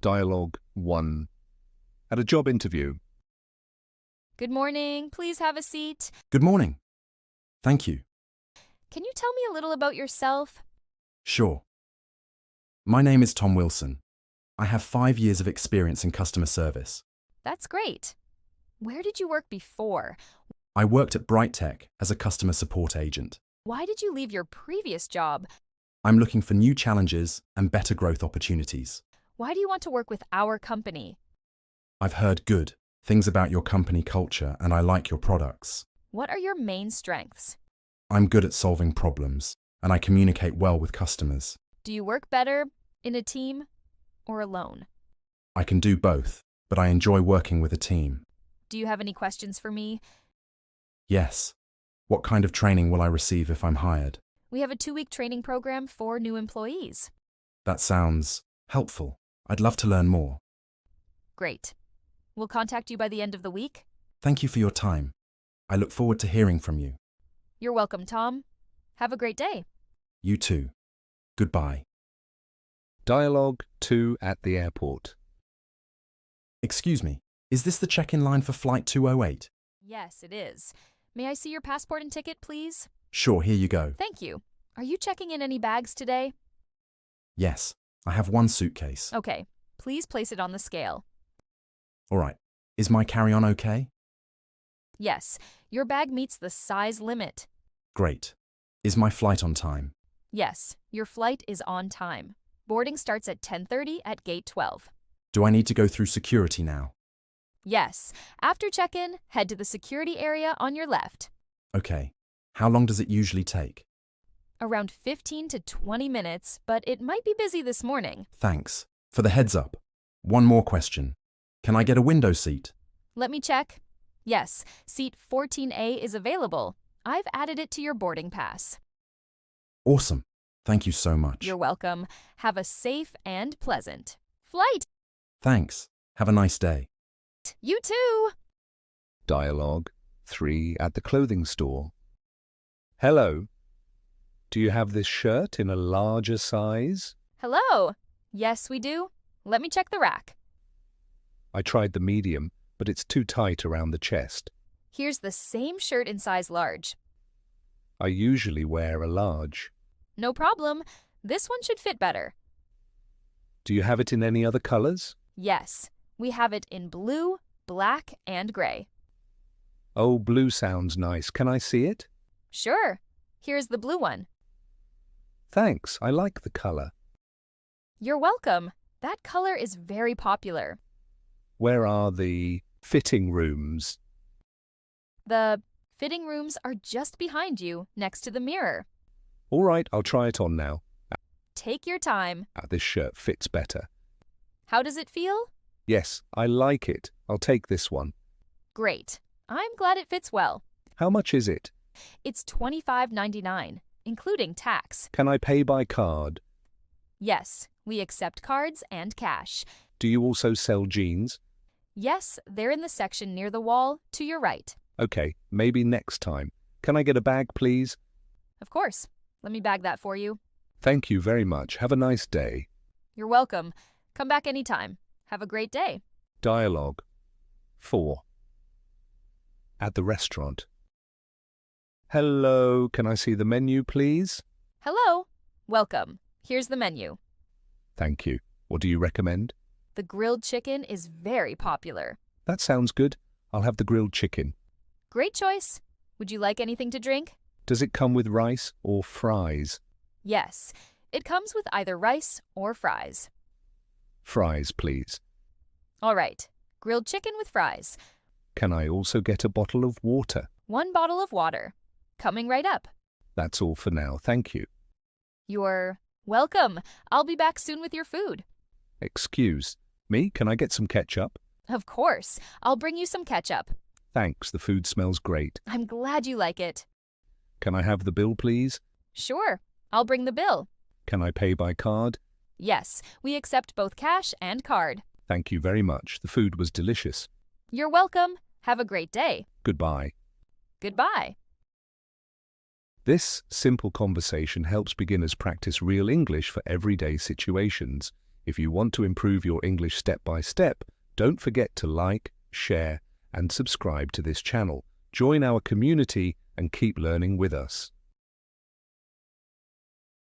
Dialogue 1. At a job interview. Good morning. Please have a seat. Good morning. Thank you. Can you tell me a little about yourself? Sure. My name is Tom Wilson. I have 5 years of experience in customer service. That's great. Where did you work before? I worked at Brighttech as a customer support agent. Why did you leave your previous job? I'm looking for new challenges and better growth opportunities. Why do you want to work with our company? I've heard good things about your company culture and I like your products. What are your main strengths? I'm good at solving problems and I communicate well with customers. Do you work better in a team or alone? I can do both, but I enjoy working with a team. Do you have any questions for me? Yes. What kind of training will I receive if I'm hired? We have a 2-week training program for new employees. That sounds helpful. I'd love to learn more. Great. We'll contact you by the end of the week. Thank you for your time. I look forward to hearing from you. You're welcome, Tom. Have a great day. You too. Goodbye. Dialogue 2 at the airport. Excuse me, is this the check-in line for Flight 208? Yes, it is. May I see your passport and ticket, please? Sure, here you go. Thank you. Are you checking in any bags today? Yes, I have one suitcase. Okay. Please place it on the scale. All right. Is my carry-on okay? Yes, your bag meets the size limit. Great. Is my flight on time? Yes, your flight is on time. Boarding starts at 10:30 at gate 12. Do I need to go through security now? Yes, after check-in, head to the security area on your left. Okay. How long does it usually take? Around 15 to 20 minutes, but it might be busy this morning. Thanks. For the heads up. One more question. Can I get a window seat? Let me check. Yes, seat 14A is available. I've added it to your boarding pass. Awesome. Thank you so much. You're welcome. Have a safe and pleasant flight. Thanks. Have a nice day. You too. Dialogue 3 at the clothing store. Hello. Do you have this shirt in a larger size? Hello. Yes, we do. Let me check the rack. I tried the medium, but it's too tight around the chest. Here's the same shirt in size large. I usually wear a large. No problem. This one should fit better. Do you have it in any other colors? Yes, we have it in blue, black, and gray. Oh, blue sounds nice. Can I see it? Sure. Here's the blue one. Thanks. I like the color. You're welcome. That color is very popular. Where are the fitting rooms? The fitting rooms are just behind you, next to the mirror. All right, I'll try it on now. Take your time. This shirt fits better. How does it feel? Yes, I like it. I'll take this one. Great. I'm glad it fits well. How much is it? It's $25.99, including tax. Can I pay by card? Yes, we accept cards and cash. Do you also sell jeans? Yes, they're in the section near the wall to your right. Okay, maybe next time. Can I get a bag, please? Of course. Let me bag that for you. Thank you very much. Have a nice day. You're welcome. Come back anytime. Have a great day. Dialogue 4 at the restaurant. Hello, can I see the menu, please? Hello. Welcome. Here's the menu. Thank you. What do you recommend? The grilled chicken is very popular. That sounds good. I'll have the grilled chicken. Great choice. Would you like anything to drink? Does it come with rice or fries? Yes. It comes with either rice or fries. Fries, please. All right. Grilled chicken with fries. Can I also get a bottle of water? 1 bottle of water. Coming right up. That's all for now. Thank you. You're welcome. I'll be back soon with your food. Excuse me, can I get some ketchup? Of course. I'll bring you some ketchup. Thanks, the food smells great. I'm glad you like it. Can I have the bill, please? Sure. I'll bring the bill. Can I pay by card? Yes, we accept both cash and card. Thank you very much. The food was delicious. You're welcome. Have a great day. Goodbye. Goodbye. This simple conversation helps beginners practice real English for everyday situations. If you want to improve your English step by step, don't forget to like, share, and subscribe to this channel. Join our community and keep learning with us.